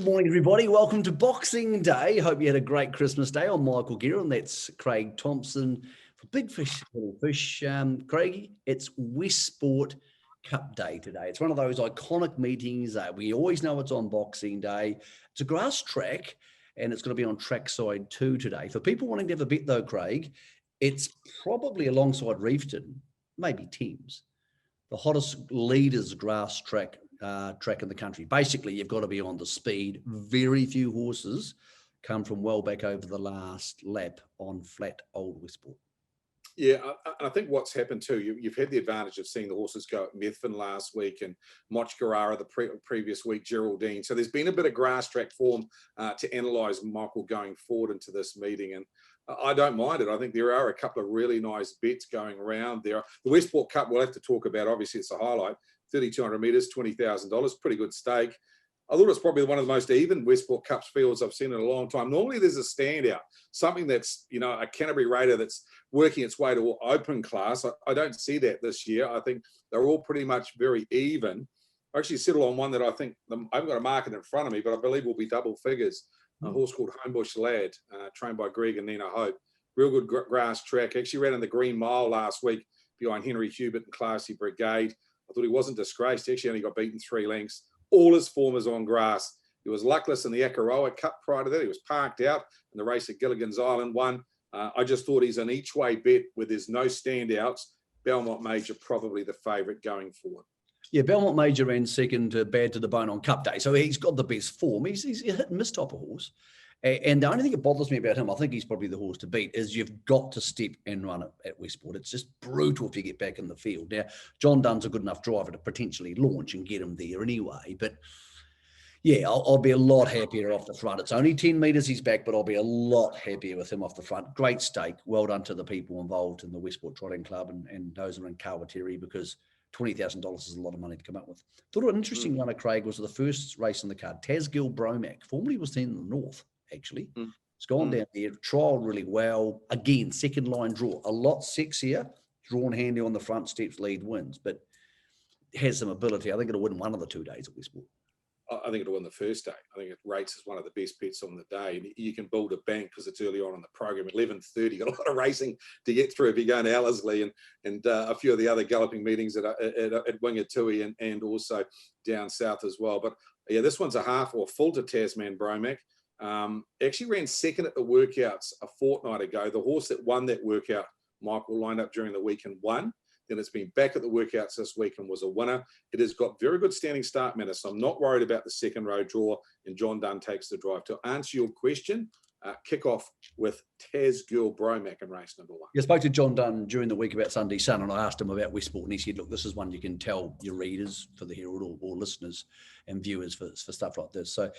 morning, everybody. Welcome to Boxing Day. Hope you had a great Christmas day. I'm Michael Gear, and that's Craig Thompson for Big Fish, Little Fish. Craigie, it's Westport Cup Day today. It's one of those iconic meetings. We always know it's on Boxing Day. It's a grass track, and it's going to be on trackside 2 today. For people wanting to have a bet, though, Craig, it's probably alongside Reefton, maybe Thames, the hottest leaders grass track in the country. Basically, you've got to be on the speed. Very few horses come from well back over the last lap on flat old Westport. Yeah, I think what's happened too, you've had the advantage of seeing the horses go at Methven last week and Moch Carrara the previous week, Geraldine. So there's been a bit of grass track form to analyse, Michael, going forward into this meeting. And I don't mind it. I think there are a couple of really nice bets going around there. The Westport Cup we'll have to talk about. Obviously, it's a highlight. 3,200 metres, $20,000, pretty good stake. I thought it was probably one of the most even Westport Cups fields I've seen in a long time. Normally there's a standout, something that's, a Canterbury Raider that's working its way to open class. I don't see that this year. I think they're all pretty much very even. I actually settled on one that I think, I haven't got a market in front of me, but I believe will be double figures. A horse called Homebush Lad, trained by Greg and Nina Hope. Real good grass track. Actually ran in the Green Mile last week behind Henry Hubert and Classy Brigade. I thought he wasn't disgraced. He actually only got beaten 3 lengths. All his form is on grass. He was luckless in the Akaroa Cup prior to that. He was parked out in the race at Gilligan's Island won. I just thought he's an each way bet where there's no standouts. Belmont Major probably the favourite going forward. Yeah, Belmont Major ran second to Bad to the Bone on Cup Day, so he's got the best form. He's a hit and miss type of horse. And the only thing that bothers me about him, I think he's probably the horse to beat, is you've got to step and run it at Westport. It's just brutal if you get back in the field. Now, John Dunn's a good enough driver to potentially launch and get him there anyway. But, yeah, I'll be a lot happier off the front. It's only 10 metres he's back, but I'll be a lot happier with him off the front. Great stake. Well done to the people involved in the Westport Trotting Club and those are in Kawateri, because $20,000 is a lot of money to come up with. Thought an interesting one of Craig was the first race in the card. Tasgil Bromac. Formerly was seen in the north. Actually, it's gone down there, trialled really well. Again, second line draw, a lot sexier, drawn handy on the front steps, lead wins, but has some ability. I think it'll win one of the 2 days at Westport. I think it'll win the first day. I think it rates as one of the best bets on the day. And you can build a bank because it's early on in the program. 11:30, got a lot of racing to get through if you're going to Ellerslie and a few of the other galloping meetings at Wingatui and also down south as well. But yeah, this one's a half or full to Tasman Bromac. Actually ran second at the workouts a fortnight ago. The horse that won that workout, Michael, lined up during the week and won. Then it's been back at the workouts this week and was a winner. It has got very good standing start manner, so I'm not worried about the second row draw, and John Dunn takes the drive. To answer your question, kick off with Tasgirl Bromac in race number 1. I spoke to John Dunn during the week about Sunday Sun, and I asked him about Westport, and he said, look, this is one you can tell your readers for the Herald or listeners and viewers for stuff like this. So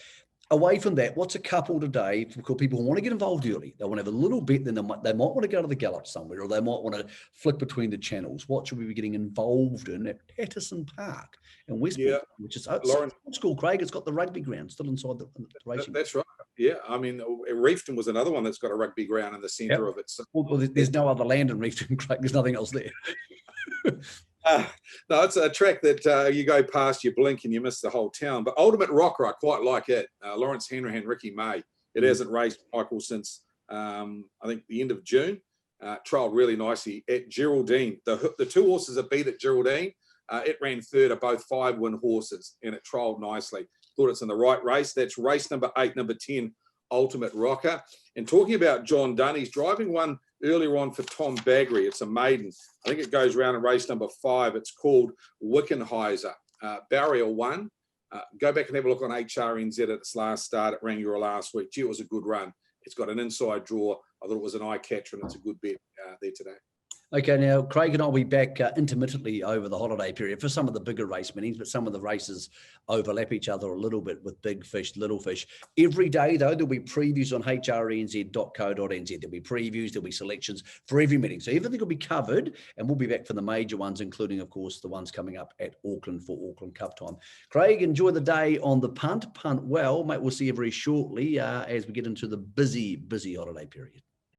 away from that, what's a couple today for people who want to get involved early? They want to have a little bit, then they might want to go to the gallop somewhere, or they might want to flick between the channels. What should we be getting involved in at Patterson Park in Westport, which is old school, Craig? It's got the rugby ground still inside the racing. That's right. Yeah, I mean, Reefton was another one that's got a rugby ground in the centre of it. So. Well, there's no other land in Reefton, Craig. There's nothing else there. No, it's a track that you go past, you blink and you miss the whole town. But Ultimate Rocker, I quite like it. Lawrence Hanrahan, Ricky May. It hasn't raced, Michael, since I think the end of June. Trialled really nicely at Geraldine. The 2 horses that beat at Geraldine, it ran third of both 5-win horses, and it trialled nicely. Thought it's in the right race. That's race number 8, number 10, Ultimate Rocker. And talking about John Dunn, he's driving one earlier on for Tom Baggery. It's a maiden. I think it goes round in race number 5. It's called Wickenheiser. Barrier 1. Go back and have a look on HRNZ at its last start at Rangiora last week. Gee, it was a good run. It's got an inside draw. I thought it was an eye catcher, and it's a good bet there today. Okay, now Craig and I will be back intermittently over the holiday period for some of the bigger race meetings, but some of the races overlap each other a little bit with big fish, little fish. Every day, though, there'll be previews on hrnz.co.nz. There'll be previews, there'll be selections for every meeting. So everything will be covered, and we'll be back for the major ones, including, of course, the ones coming up at Auckland for Auckland Cup time. Craig, enjoy the day on the punt well. Mate, we'll see you very shortly as we get into the busy holiday period.